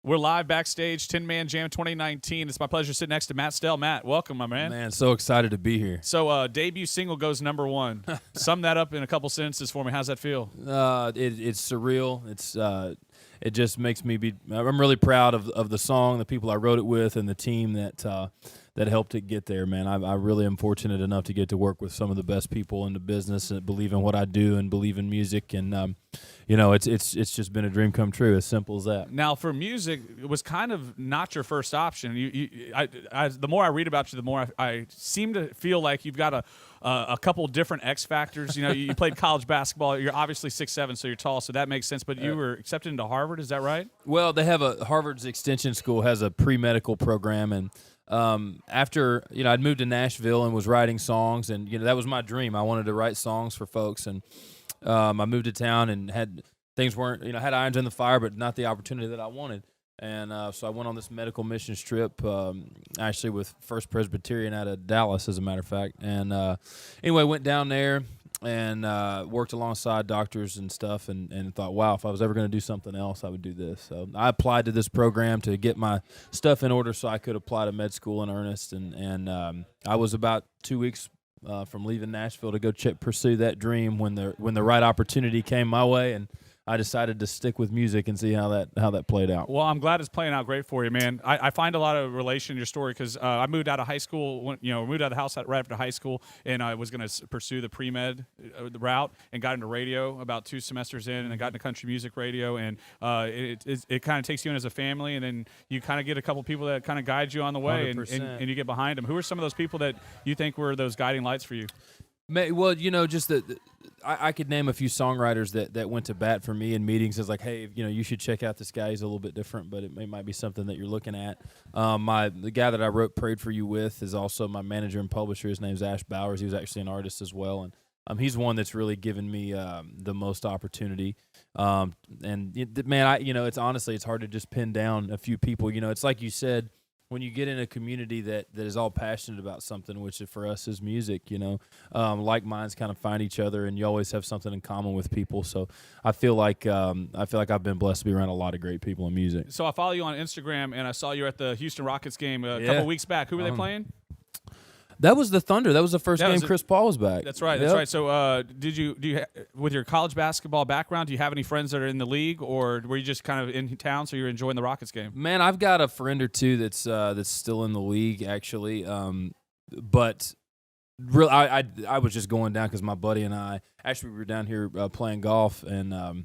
We're live backstage, 10-Man Jam 2019. It's my pleasure to sit next to Matt Stell. Matt, welcome, my man. Man, so excited to be here. So, debut single goes #1. Sum that up in a couple sentences for me. How's that feel? It's surreal. It just makes me be. I'm really proud of the song, the people I wrote it with, and the team that helped it get there. Man, I really am fortunate enough to get to work with some of the best people in the business that believe in what I do and believe in music. And it's just been a dream come true. As simple as that. Now, for music, it was kind of not your first option. The more I read about you, the more I seem to feel like you've got a couple different X factors. You played college basketball. You're obviously 6'7", so you're tall, so that makes sense. But you were accepted into Harvard. Is that right? Well, they have Harvard's Extension School has a pre-medical program, and after I'd moved to Nashville and was writing songs, and that was my dream. I wanted to write songs for folks, and I moved to town and had irons in the fire, but not the opportunity that I wanted. And so I went on this medical missions trip, actually with First Presbyterian out of Dallas, as a matter of fact. And anyway, went down there and worked alongside doctors and stuff, and thought, wow, if I was ever going to do something else, I would do this. So I applied to this program to get my stuff in order so I could apply to med school in earnest. And I was about 2 weeks from leaving Nashville to go pursue that dream when the right opportunity came my way, and I decided to stick with music and see how that played out. Well, I'm glad it's playing out great for you, man. I find a lot of relation in your story because I moved out of high school, moved out of the house right after high school, and I was going to pursue the pre-med route and got into radio about 2 semesters in, and I got into country music radio, and it kind of takes you in as a family, and then you kind of get a couple people that kind of guide you on the way, and you get behind them. Who are some of those people that you think were those guiding lights for you? Well, just I could name a few songwriters that went to bat for me in meetings as like, hey, you should check out this guy. He's a little bit different, but it might be something that you're looking at. The guy that I wrote "Prayed for You" with is also my manager and publisher. His name's Ash Bowers. He was actually an artist as well, and he's one that's really given me the most opportunity. Man, it's hard to just pin down a few people. It's like you said. When you get in a community that is all passionate about something, which for us is music, like minds kind of find each other, and you always have something in common with people. So I feel like I've been blessed to be around a lot of great people in music. So I follow you on Instagram, and I saw you at the Houston Rockets game a couple weeks back. Who were they playing? That was the Thunder. That was the first game Chris Paul was back. That's right. That's right. So, do you with your college basketball background, do you have any friends that are in the league, or were you just kind of in town so you're enjoying the Rockets game? Man, I've got a friend or two that's still in the league actually, but really, I was just going down because my buddy and I actually we were down here playing golf and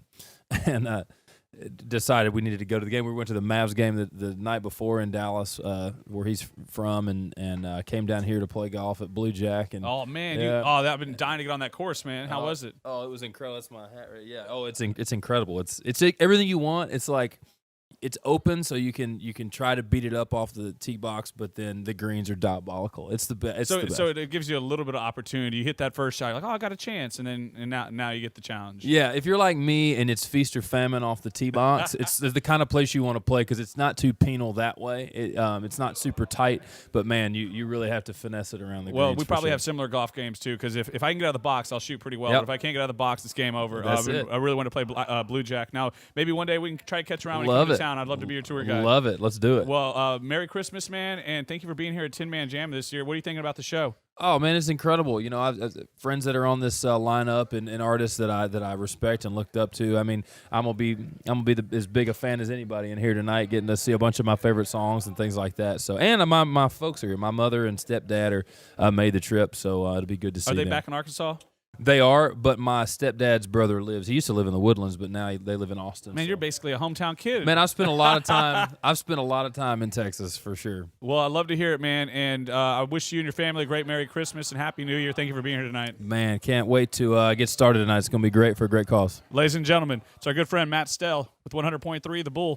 decided we needed to go to the game. We went to the Mavs game the night before in Dallas, where he's from, and came down here to play golf at Blue Jack. And oh man, I've been dying to get on that course, man. How was it? Oh, it was incredible. That's my hat, right? Yeah. Oh, it's incredible. It's everything you want. It's like. It's open, so you can try to beat it up off the tee box, but then the greens are diabolical. It's the best. So it gives you a little bit of opportunity. You hit that first shot, you're like, oh, I got a chance, and now you get the challenge. Yeah, if you're like me and it's feast or famine off the tee box, it's the kind of place you want to play because it's not too penal that way. It's not super tight, but man, you really have to finesse it around the greens. Well, we probably have similar golf games too, because if I can get out of the box, I'll shoot pretty well. But if I can't get out of the box, it's game over. That's it. I really want to play Blue Jack. Now, maybe one day we can try to catch around when you come to town. I'd love to be your tour guide. Love it. Let's do it. Well, Merry Christmas, man, and thank you for being here at 10-Man Jam this year. What are you thinking about the show? Oh man, it's incredible. I've friends that are on this lineup and artists that I respect and looked up to. I mean, I'm gonna be as big a fan as anybody in here tonight, getting to see a bunch of my favorite songs and things like that. So, and my folks are here. My mother and stepdad made the trip, so it'll be good to see. Are they them. back in Arkansas? They are, but my stepdad's brother lives. He used to live in the Woodlands, but now they live in Austin. Man, you're basically a hometown kid. Man, I've spent a lot of time in Texas for sure. Well, I love to hear it, man, and I wish you and your family a great Merry Christmas and Happy New Year. Thank you for being here tonight. Man, can't wait to get started tonight. It's going to be great for a great cause. Ladies and gentlemen, it's our good friend Matt Stell with 100.3 The Bull.